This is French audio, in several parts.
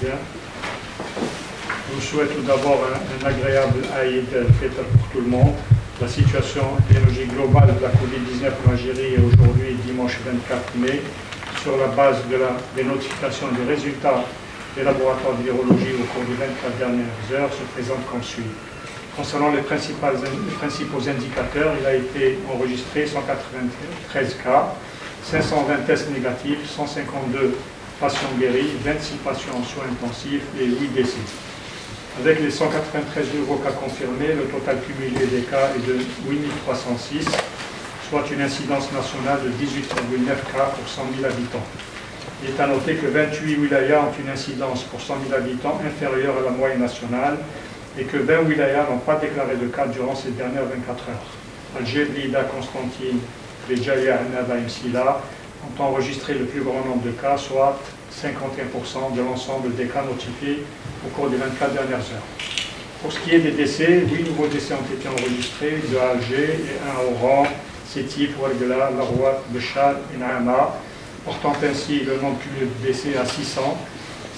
Bien. Je vous souhaite tout d'abord un agréable Aïd al-Fitr pour tout le monde. La situation épidémiologique globale de la Covid-19 en Algérie est aujourd'hui, dimanche 24 mai, sur la base des notifications des résultats des laboratoires de virologie au cours des 24 dernières heures, se présente comme suit. Concernant les principaux indicateurs, il a été enregistré 193 cas, 520 tests négatifs, 152 patients guéris, 26 patients en soins intensifs et 8 décès. Avec les 193 nouveaux cas confirmés, le total cumulé des cas est de 8306, soit une incidence nationale de 18,9 cas pour 100 000 habitants. Il est à noter que 28 wilayas ont une incidence pour 100 000 habitants inférieure à la moyenne nationale et que 20 wilayas n'ont pas déclaré de cas durant ces dernières 24 heures. Alger, Blida, Constantine, Béjaïa et Naba Msila ont enregistré le plus grand nombre de cas, soit 51% de l'ensemble des cas notifiés au cours des 24 dernières heures. Pour ce qui est des décès, 8 nouveaux décès ont été enregistrés, 2 à Alger et 1 à Oran, Sétif, Ouargla, Larouat, Béchar et Naama, portant ainsi le nombre cumulé de décès à 600,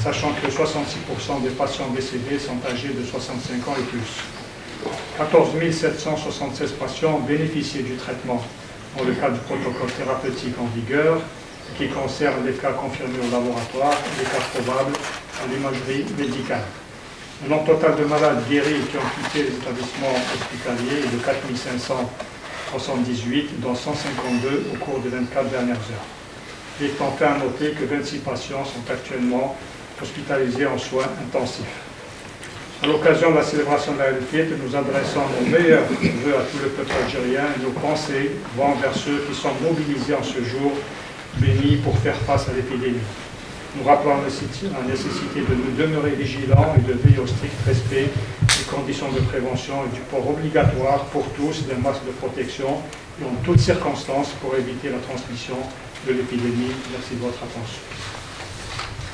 sachant que 66% des patients décédés sont âgés de 65 ans et plus. 14 776 patients ont bénéficié du traitement dans le cadre du protocole thérapeutique en vigueur, qui concerne les cas confirmés au laboratoire et les cas probables à l'imagerie médicale. Le nombre total de malades guéris qui ont quitté les établissements hospitaliers est de 4 578, dont 152 au cours des 24 dernières heures. Il est enfin à noter que 26 patients sont actuellement hospitalisés en soins intensifs. À l'occasion de la célébration de la Fête, nous adressons nos meilleurs vœux à tout le peuple algérien et nos pensées vont vers ceux qui sont mobilisés en ce jour béni pour faire face à l'épidémie. Nous rappelons la nécessité de nous demeurer vigilants et de veiller au strict respect des conditions de prévention et du port obligatoire pour tous des masques de protection et en toutes circonstances pour éviter la transmission de l'épidémie. Merci de votre attention.